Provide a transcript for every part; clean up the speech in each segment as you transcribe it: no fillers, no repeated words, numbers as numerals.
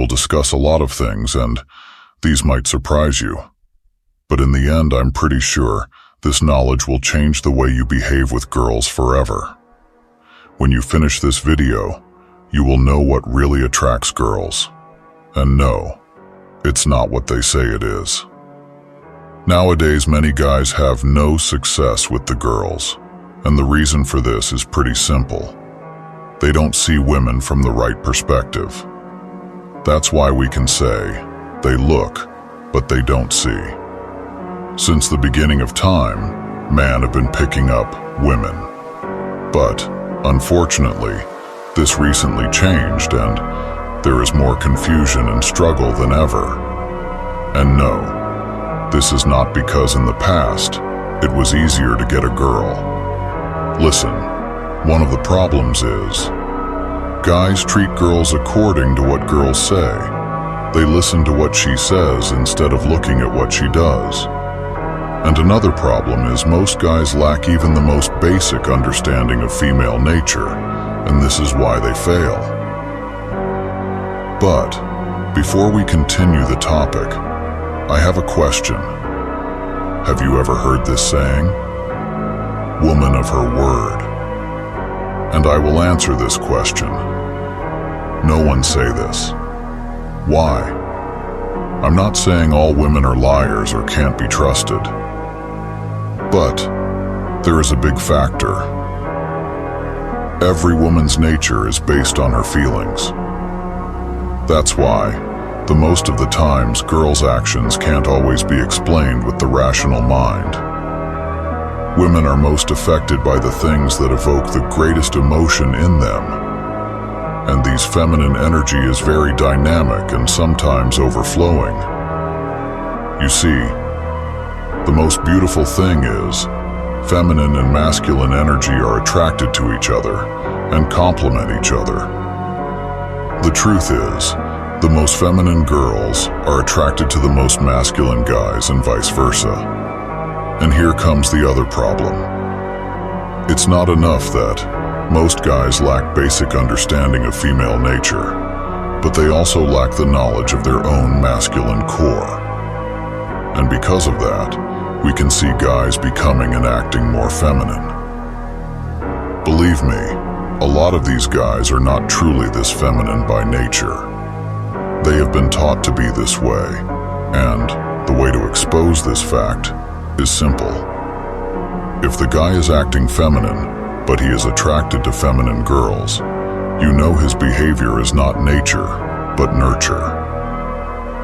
will discuss a lot of things, and these might surprise you. But in the end, I'm pretty sure this knowledge will change the way you behave with girls forever. When you finish this video, you will know what really attracts girls. And no, it's not what they say it is. Nowadays, many guys have no success with the girls, and the reason for this is pretty simple. They don't see women from the right perspective. That's why we can say, they look, but they don't see. Since the beginning of time, men have been picking up women. But, unfortunately, this recently changed, and there is more confusion and struggle than ever. And no, this is not because in the past, it was easier to get a girl. Listen, one of the problems is, guys treat girls according to what girls say. They listen to what she says instead of looking at what she does. And another problem is most guys lack even the most basic understanding of female nature, and this is why they fail. But, before we continue the topic, I have a question. Have you ever heard this saying? Woman of her word. And I will answer this question. No one say this. Why? I'm not saying all women are liars or can't be trusted. But there is a big factor. Every woman's nature is based on her feelings. That's why, the most of the times, girls' actions can't always be explained with the rational mind. Women are most affected by the things that evoke the greatest emotion in them. And these feminine energy is very dynamic and sometimes overflowing. You see, the most beautiful thing is, feminine and masculine energy are attracted to each other and complement each other. The truth is, the most feminine girls are attracted to the most masculine guys and vice versa. And here comes the other problem. It's not enough that most guys lack basic understanding of female nature, but they also lack the knowledge of their own masculine core. And because of that, we can see guys becoming and acting more feminine. Believe me, a lot of these guys are not truly this feminine by nature. They have been taught to be this way, and the way to expose this fact is simple. If the guy is acting feminine, but he is attracted to feminine girls, you know his behavior is not nature, but nurture.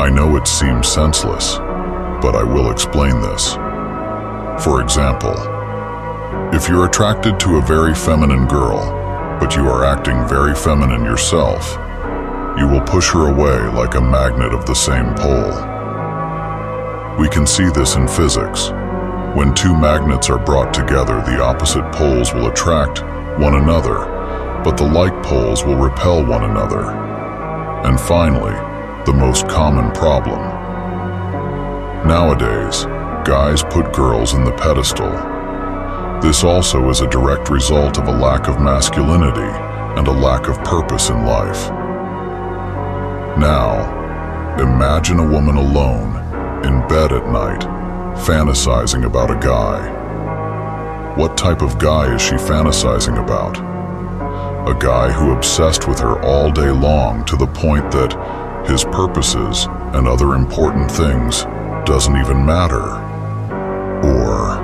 I know it seems senseless, but I will explain this. For example, if you're attracted to a very feminine girl, but you are acting very feminine yourself, you will push her away like a magnet of the same pole. We can see this in physics. When two magnets are brought together, the opposite poles will attract one another, but the like poles will repel one another. And finally, the most common problem. Nowadays, guys put girls in the pedestal. This also is a direct result of a lack of masculinity and a lack of purpose in life. Now, imagine a woman alone, in bed at night, fantasizing about a guy. What type of guy is she fantasizing about? A guy who obsessed with her all day long to the point that his purposes and other important things doesn't even matter. Or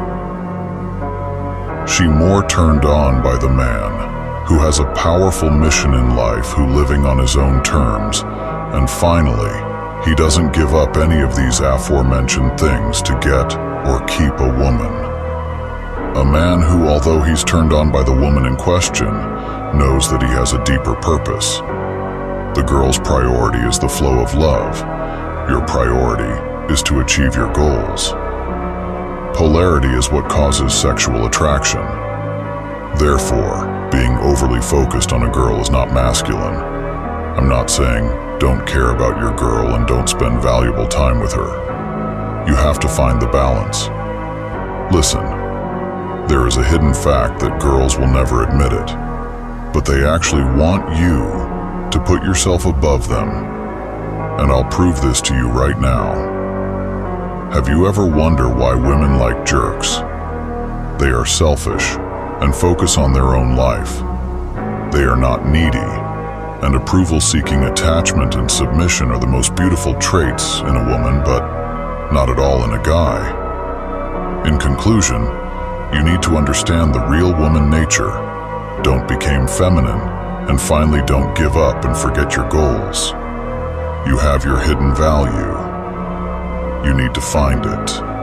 she more turned on by the man who has a powerful mission in life, who living on his own terms, and finally, he doesn't give up any of these aforementioned things to get or keep a woman. A man who, although he's turned on by the woman in question, knows that he has a deeper purpose. The girl's priority is the flow of love. Your priority is to achieve your goals. Polarity is what causes sexual attraction. Therefore, being overly focused on a girl is not masculine. I'm not saying don't care about your girl and don't spend valuable time with her. You have to find the balance. Listen, there is a hidden fact that girls will never admit it, but they actually want you to put yourself above them. And I'll prove this to you right now. Have you ever wondered why women like jerks? They are selfish and focus on their own life. They are not needy, and approval-seeking attachment and submission are the most beautiful traits in a woman, but not at all in a guy. In conclusion, you need to understand the real woman nature. Don't become feminine, and finally don't give up and forget your goals. You have your hidden value. You need to find it.